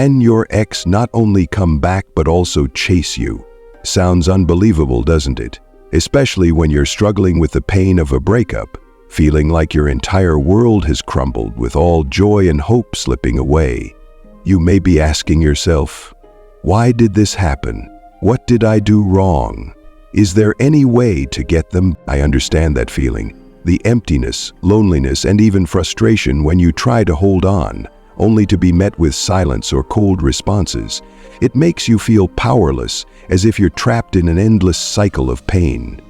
Can your ex not only come back but also chase you? Sounds unbelievable, doesn't it? Especially when you're struggling with the pain of a breakup, feeling like your entire world has crumbled with all joy and hope slipping away. You may be asking yourself, why did this happen? What did I do wrong? Is there any way to get them? I understand that feeling. The emptiness, loneliness, and even frustration when you try to hold on, only to be met with silence or cold responses. It makes you feel powerless, as if you're trapped in an endless cycle of pain.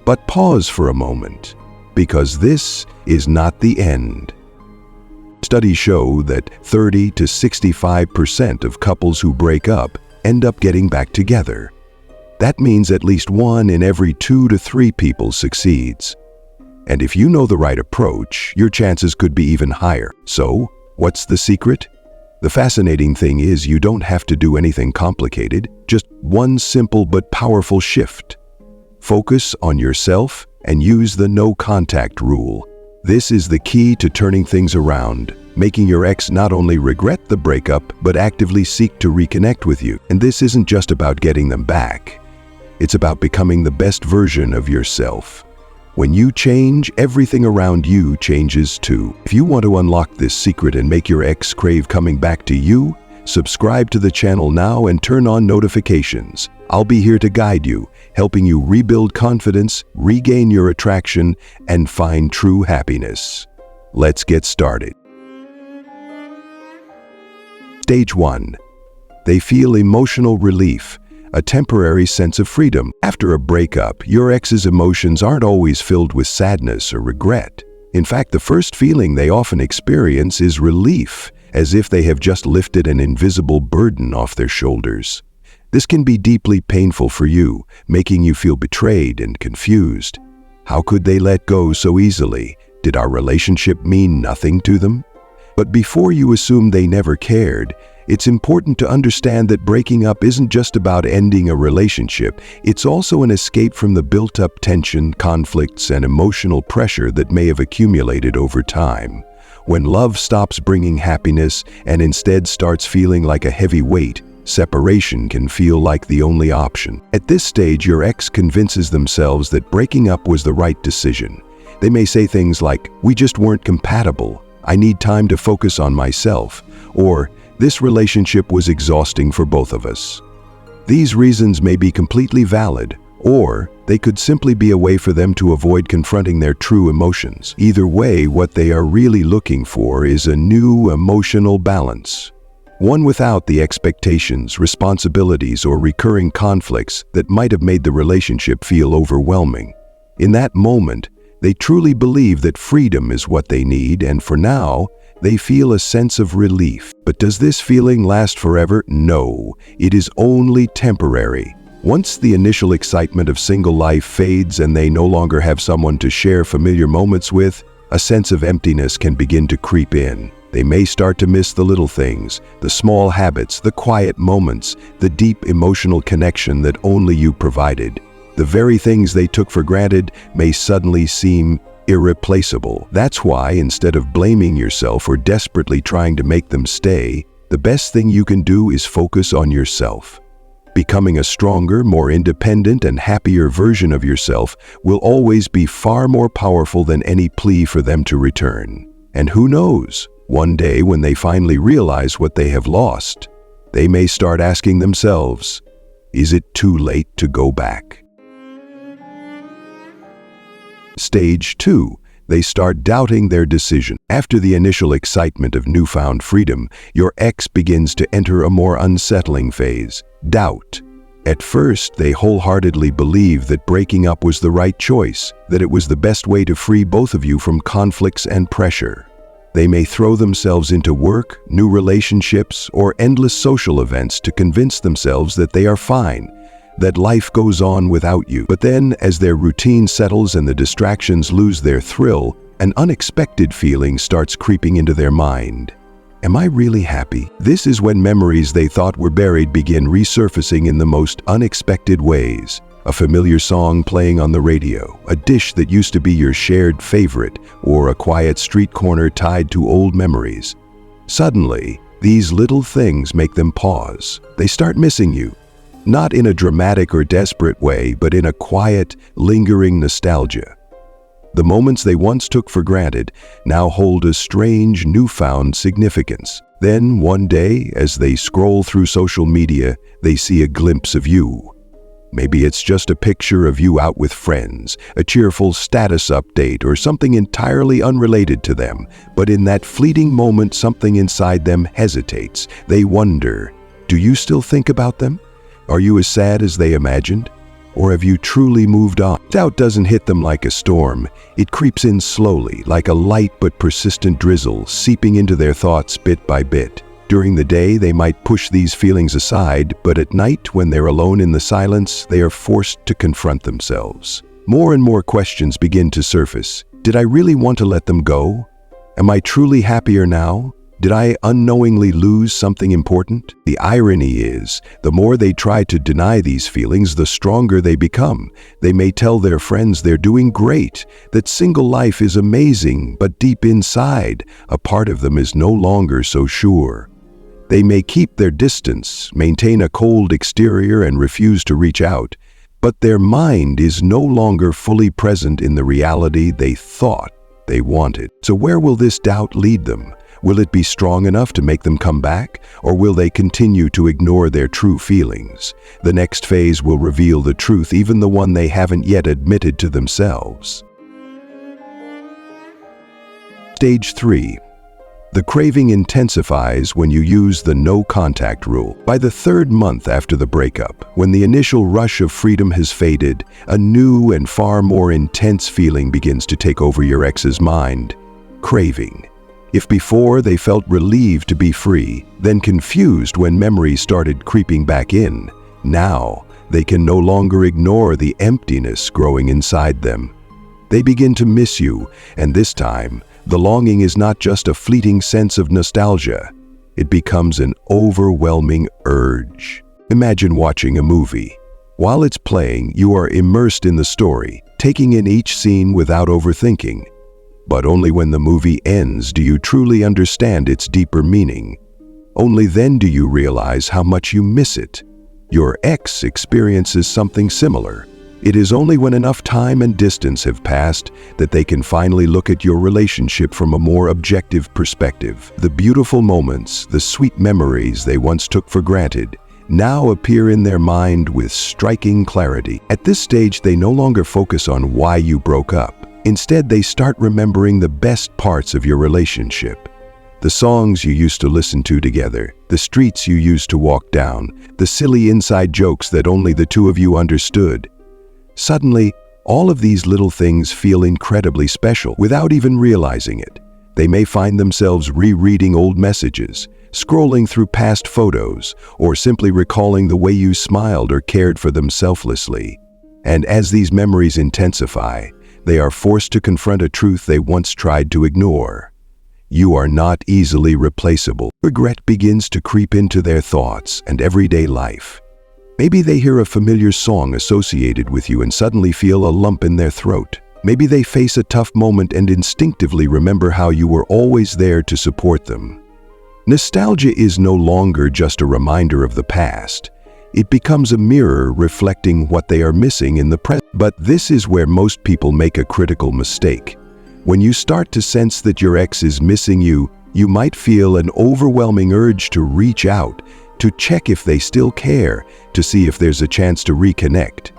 But pause for a moment, because this is not the end. Studies show that 30 to 65% of couples who break up end up getting back together. That means at least 1 in every 2 to 3 people succeeds. And if you know the right approach, your chances could be even higher. So, what's the secret? The fascinating thing is you don't have to do anything complicated, just one simple but powerful shift. Focus on yourself and use the no contact rule. This is the key to turning things around, making your ex not only regret the breakup, but actively seek to reconnect with you. And this isn't just about getting them back. It's about becoming the best version of yourself. When you change, everything around you changes too. If you want to unlock this secret and make your ex crave coming back to you, subscribe to the channel now and turn on notifications. I'll be here to guide you, helping you rebuild confidence, regain your attraction, and find true happiness. Let's get started. Stage 1. They feel emotional relief, a temporary sense of freedom. After a breakup, your ex's emotions aren't always filled with sadness or regret. In fact, the first feeling they often experience is relief, as if they have just lifted an invisible burden off their shoulders. This can be deeply painful for you, making you feel betrayed and confused. How could they let go so easily? Did our relationship mean nothing to them? But before you assume they never cared, it's important to understand that breaking up isn't just about ending a relationship. It's also an escape from the built-up tension, conflicts, and emotional pressure that may have accumulated over time. When love stops bringing happiness and instead starts feeling like a heavy weight, separation can feel like the only option. At this stage, your ex convinces themselves that breaking up was the right decision. They may say things like, "We just weren't compatible. I need time to focus on myself," or "This relationship was exhausting for both of us." These reasons may be completely valid, or they could simply be a way for them to avoid confronting their true emotions. Either way, what they are really looking for is a new emotional balance. One without the expectations, responsibilities, or recurring conflicts that might have made the relationship feel overwhelming. In that moment, they truly believe that freedom is what they need, and for now, they feel a sense of relief. But does this feeling last forever? No, it is only temporary. Once the initial excitement of single life fades and they no longer have someone to share familiar moments with, a sense of emptiness can begin to creep in. They may start to miss the little things, the small habits, the quiet moments, the deep emotional connection that only you provided. The very things they took for granted may suddenly seem irreplaceable. That's why, instead of blaming yourself or desperately trying to make them stay, the best thing you can do is focus on yourself. Becoming a stronger, more independent, and happier version of yourself will always be far more powerful than any plea for them to return. And who knows, one day when they finally realize what they have lost, they may start asking themselves, is it too late to go back? Stage 2. They start doubting their decision. After the initial excitement of newfound freedom, your ex begins to enter a more unsettling phase, doubt. At first, they wholeheartedly believe that breaking up was the right choice, that it was the best way to free both of you from conflicts and pressure. They may throw themselves into work, new relationships, or endless social events to convince themselves that they are fine, that life goes on without you. But then, as their routine settles and the distractions lose their thrill, an unexpected feeling starts creeping into their mind. Am I really happy? This is when memories they thought were buried begin resurfacing in the most unexpected ways. A familiar song playing on the radio, a dish that used to be your shared favorite, or a quiet street corner tied to old memories. Suddenly, These little things make them pause. They start missing you, not in a dramatic or desperate way, but in a quiet, lingering nostalgia. The moments they once took for granted now hold a strange, newfound significance. Then, one day, as they scroll through social media, they see a glimpse of you. Maybe it's just a picture of you out with friends, a cheerful status update, or something entirely unrelated to them. But in that fleeting moment, something inside them hesitates. They wonder, do you still think about them? Are you as sad as they imagined? Or have you truly moved on? Doubt doesn't hit them like a storm. It creeps in slowly, like a light but persistent drizzle, seeping into their thoughts bit by bit. During the day, they might push these feelings aside, but at night, when they're alone in the silence, they are forced to confront themselves. More and more questions begin to surface. Did I really want to let them go? Am I truly happier now? Did I unknowingly lose something important? The irony is, the more they try to deny these feelings, the stronger they become. They may tell their friends they're doing great, that single life is amazing, but deep inside, a part of them is no longer so sure. They may keep their distance, maintain a cold exterior, and refuse to reach out, but their mind is no longer fully present in the reality they thought they wanted. So where will this doubt lead them? Will it be strong enough to make them come back, or will they continue to ignore their true feelings? The next phase will reveal the truth, even the one they haven't yet admitted to themselves. Stage 3. The craving intensifies when you use the no contact rule. By the third month after the breakup, when the initial rush of freedom has faded, a new and far more intense feeling begins to take over your ex's mind: craving. If before they felt relieved to be free, then confused when memories started creeping back in, now they can no longer ignore the emptiness growing inside them. They begin to miss you, and this time, the longing is not just a fleeting sense of nostalgia. It becomes an overwhelming urge. Imagine watching a movie. While it's playing, you are immersed in the story, taking in each scene without overthinking. But only when the movie ends do you truly understand its deeper meaning. Only then do you realize how much you miss it. Your ex experiences something similar. It is only when enough time and distance have passed that they can finally look at your relationship from a more objective perspective. The beautiful moments, the sweet memories they once took for granted, now appear in their mind with striking clarity. At this stage, they no longer focus on why you broke up. Instead, they start remembering the best parts of your relationship. The songs you used to listen to together, the streets you used to walk down, the silly inside jokes that only the two of you understood. Suddenly, all of these little things feel incredibly special without even realizing it. They may find themselves rereading old messages, scrolling through past photos, or simply recalling the way you smiled or cared for them selflessly. And as these memories intensify, they are forced to confront a truth they once tried to ignore. You are not easily replaceable. Regret begins to creep into their thoughts and everyday life. Maybe they hear a familiar song associated with you and suddenly feel a lump in their throat. Maybe they face a tough moment and instinctively remember how you were always there to support them. Nostalgia is no longer just a reminder of the past. It becomes a mirror reflecting what they are missing in the present. But this is where most people make a critical mistake. When you start to sense that your ex is missing you, you might feel an overwhelming urge to reach out, to check if they still care, to see if there's a chance to reconnect.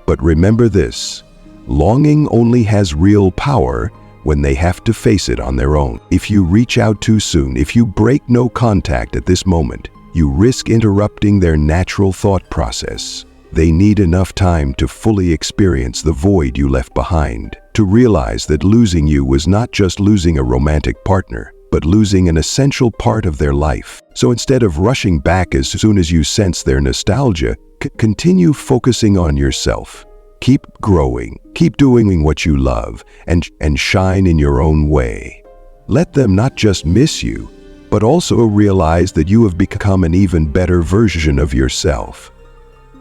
But remember this: longing only has real power when they have to face it on their own. If you reach out too soon, if you break no contact at this moment, you risk interrupting their natural thought process. They need enough time to fully experience the void you left behind, to realize that losing you was not just losing a romantic partner, but losing an essential part of their life. So instead of rushing back as soon as you sense their nostalgia, continue focusing on yourself. Keep growing, keep doing what you love, and shine in your own way. Let them not just miss you, but also realize that you have become an even better version of yourself.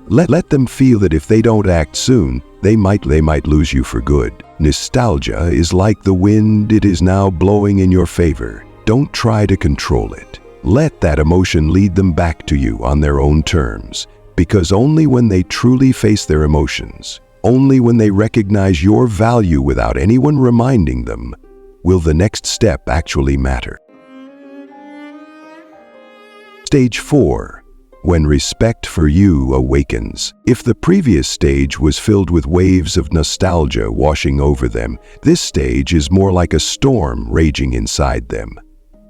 Let them feel that if they don't act soon, they might lose you for good. Nostalgia is like the wind, it is now blowing in your favor. Don't try to control it. Let that emotion lead them back to you on their own terms, because only when they truly face their emotions, only when they recognize your value without anyone reminding them, will the next step actually matter. Stage 4. When respect for you awakens. If the previous stage was filled with waves of nostalgia washing over them, this stage is more like a storm raging inside them.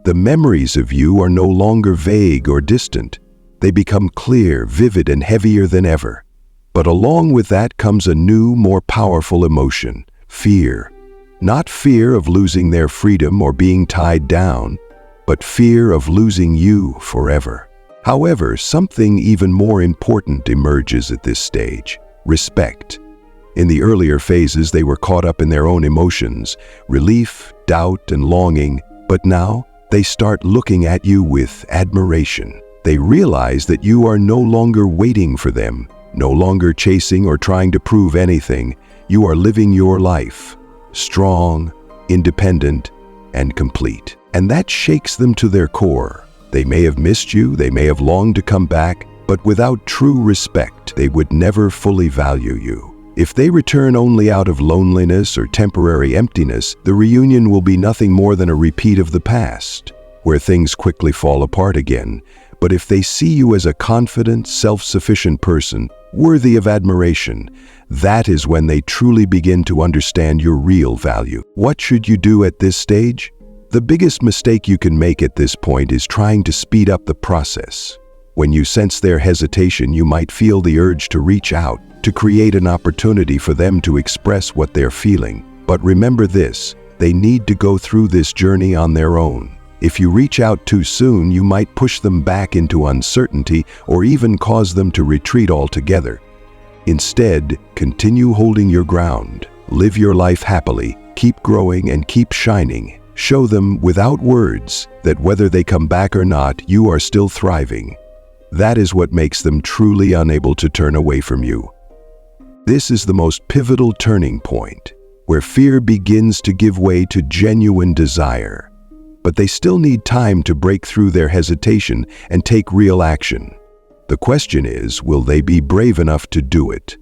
The memories of you are no longer vague or distant. They become clear, vivid, and heavier than ever. But along with that comes a new, more powerful emotion: fear. Not fear of losing their freedom or being tied down, but fear of losing you forever. However, something even more important emerges at this stage: respect. In the earlier phases, they were caught up in their own emotions, relief, doubt, and longing, but now they start looking at you with admiration. They realize that you are no longer waiting for them, no longer chasing or trying to prove anything. You are living your life, strong, independent, and complete. And that shakes them to their core. They may have missed you, they may have longed to come back, but without true respect, they would never fully value you. If they return only out of loneliness or temporary emptiness, the reunion will be nothing more than a repeat of the past, where things quickly fall apart again. But if they see you as a confident, self-sufficient person, worthy of admiration, that is when they truly begin to understand your real value. What should you do at this stage? The biggest mistake you can make at this point is trying to speed up the process. When you sense their hesitation, you might feel the urge to reach out, to create an opportunity for them to express what they're feeling. But remember this: they need to go through this journey on their own. If you reach out too soon, you might push them back into uncertainty or even cause them to retreat altogether. Instead, continue holding your ground. Live your life happily, keep growing, and keep shining. Show them without words that whether they come back or not, you are still thriving. That is what makes them truly unable to turn away from you. This is the most pivotal turning point, where fear begins to give way to genuine desire. But they still need time to break through their hesitation and take real action. The question is, will they be brave enough to do it?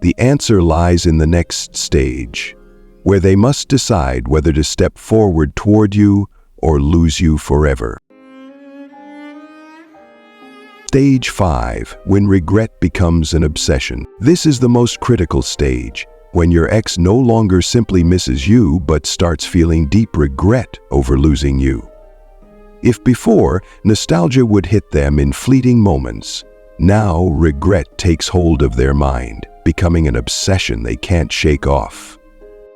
The answer lies in the next stage, where they must decide whether to step forward toward you or lose you forever. Stage 5, when regret becomes an obsession. This is the most critical stage, when your ex no longer simply misses you but starts feeling deep regret over losing you. If before, nostalgia would hit them in fleeting moments, now regret takes hold of their mind, becoming an obsession they can't shake off.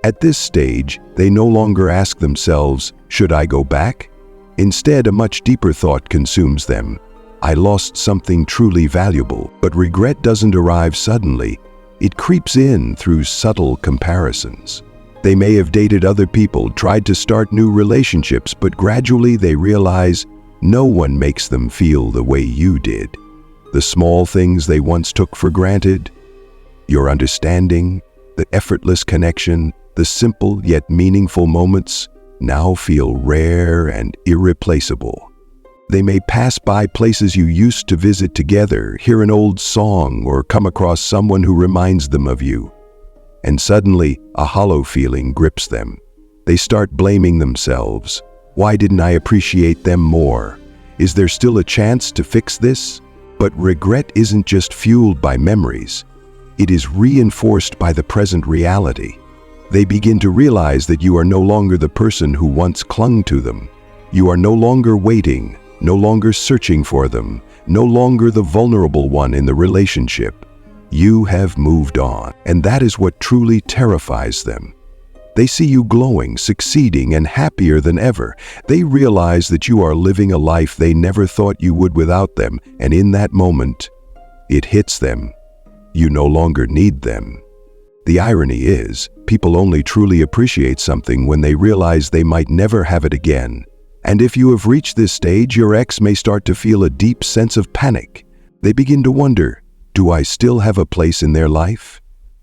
At this stage, they no longer ask themselves, "Should I go back?" Instead, a much deeper thought consumes them: "I lost something truly valuable." But regret doesn't arrive suddenly. It creeps in through subtle comparisons. They may have dated other people, tried to start new relationships, but gradually they realize no one makes them feel the way you did. The small things they once took for granted, your understanding, the effortless connection, the simple yet meaningful moments, now feel rare and irreplaceable. They may pass by places you used to visit together, hear an old song, or come across someone who reminds them of you. And suddenly, a hollow feeling grips them. They start blaming themselves. Why didn't I appreciate them more? Is there still a chance to fix this? But regret isn't just fueled by memories. It is reinforced by the present reality. They begin to realize that you are no longer the person who once clung to them. You are no longer waiting, no longer searching for them, no longer the vulnerable one in the relationship. You have moved on, and that is what truly terrifies them. They see you glowing, succeeding, and happier than ever. They realize that you are living a life they never thought you would without them, and in that moment, it hits them. You no longer need them. The irony is, people only truly appreciate something when they realize they might never have it again. And if you have reached this stage, your ex may start to feel a deep sense of panic. They begin to wonder, do I still have a place in their life?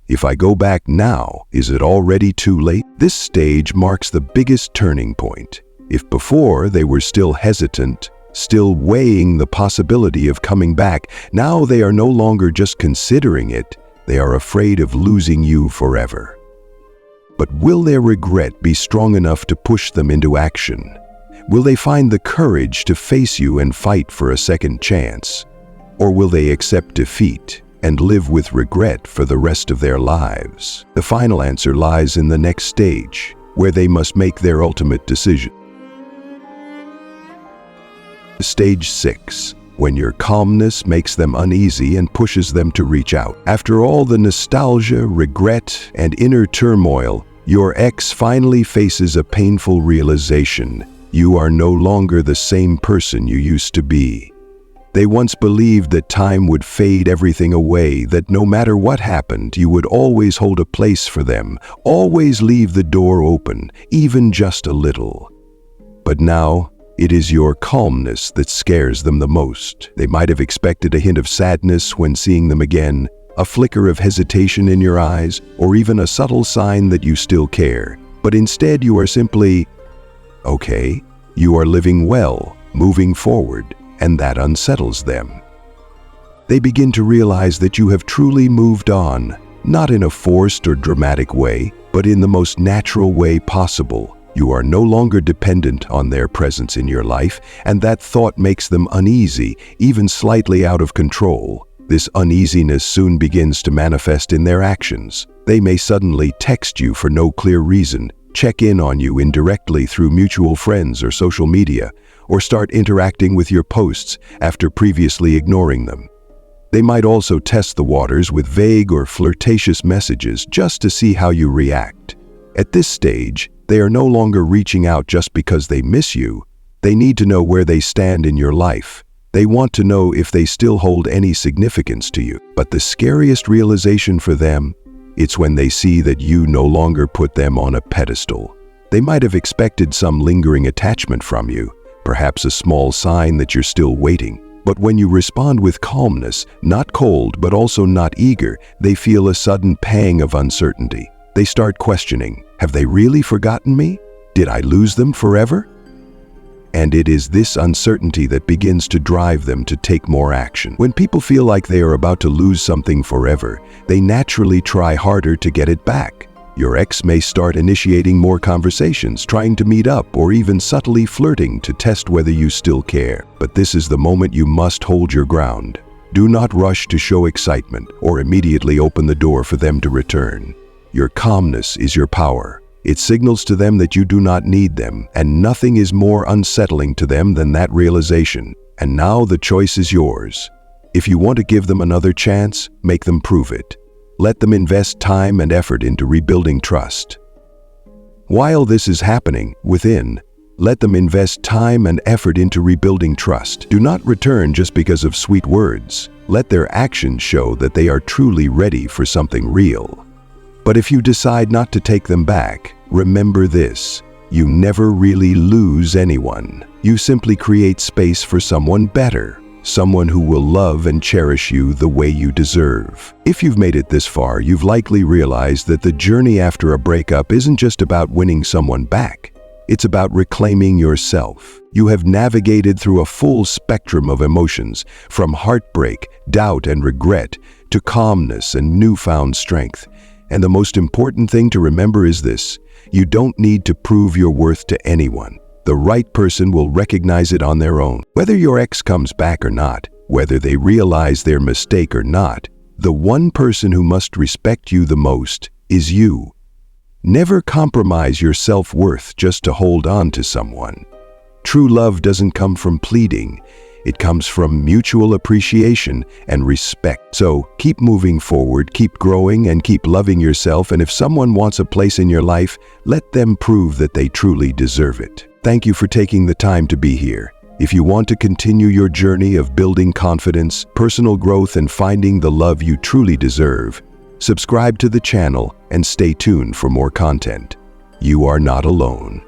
If I go back now, is it already too late? This stage marks the biggest turning point. If before they were still hesitant, still weighing the possibility of coming back. Now they are no longer just considering it, they are afraid of losing you forever. But will their regret be strong enough to push them into action? Will they find the courage to face you and fight for a second chance? Or will they accept defeat and live with regret for the rest of their lives? The final answer lies in the next stage, where they must make their ultimate decision. Stage 6, when your calmness makes them uneasy and pushes them to reach out. After all the nostalgia, regret, and inner turmoil, your ex finally faces a painful realization. You are no longer the same person you used to be. They once believed that time would fade everything away, that no matter what happened, you would always hold a place for them, always leave the door open, even just a little. But now, it is your calmness that scares them the most. They might have expected a hint of sadness when seeing them again, a flicker of hesitation in your eyes, or even a subtle sign that you still care. But instead you are simply, okay, you are living well, moving forward, and that unsettles them. They begin to realize that you have truly moved on, not in a forced or dramatic way, but in the most natural way possible. You are no longer dependent on their presence in your life, and that thought makes them uneasy, even slightly out of control. This uneasiness soon begins to manifest in their actions. They may suddenly text you for no clear reason, check in on you indirectly through mutual friends or social media, or start interacting with your posts after previously ignoring them. They might also test the waters with vague or flirtatious messages just to see how you react. At this stage, they are no longer reaching out just because they miss you. They need to know where they stand in your life. They want to know if they still hold any significance to you. But the scariest realization for them, it's when they see that you no longer put them on a pedestal. They might have expected some lingering attachment from you, perhaps a small sign that you're still waiting. But when you respond with calmness, not cold but also not eager, they feel a sudden pang of uncertainty. They start questioning, have they really forgotten me? Did I lose them forever? And it is this uncertainty that begins to drive them to take more action. When people feel like they are about to lose something forever, they naturally try harder to get it back. Your ex may start initiating more conversations, trying to meet up, or even subtly flirting to test whether you still care. But this is the moment you must hold your ground. Do not rush to show excitement or immediately open the door for them to return. Your calmness is your power. It signals to them that you do not need them, and nothing is more unsettling to them than that realization. And now the choice is yours. If you want to give them another chance, make them prove it. Let them invest time and effort into rebuilding trust. While this is happening within, let them invest time and effort into rebuilding trust. Do not return just because of sweet words. Let their actions show that they are truly ready for something real. But if you decide not to take them back, remember this: you never really lose anyone. You simply create space for someone better, someone who will love and cherish you the way you deserve. If you've made it this far, you've likely realized that the journey after a breakup isn't just about winning someone back. It's about reclaiming yourself. You have navigated through a full spectrum of emotions, from heartbreak, doubt, and regret, to calmness and newfound strength. And the most important thing to remember is this: you don't need to prove your worth to anyone. The right person will recognize it on their own. Whether your ex comes back or not, whether they realize their mistake or not, the one person who must respect you the most is you. Never compromise your self-worth just to hold on to someone. True love doesn't come from pleading. It comes from mutual appreciation and respect. So keep moving forward, keep growing, and keep loving yourself. And if someone wants a place in your life, let them prove that they truly deserve it. Thank you for taking the time to be here. If you want to continue your journey of building confidence, personal growth, and finding the love you truly deserve, subscribe to the channel and stay tuned for more content. You are not alone.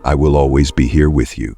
I will always be here with you.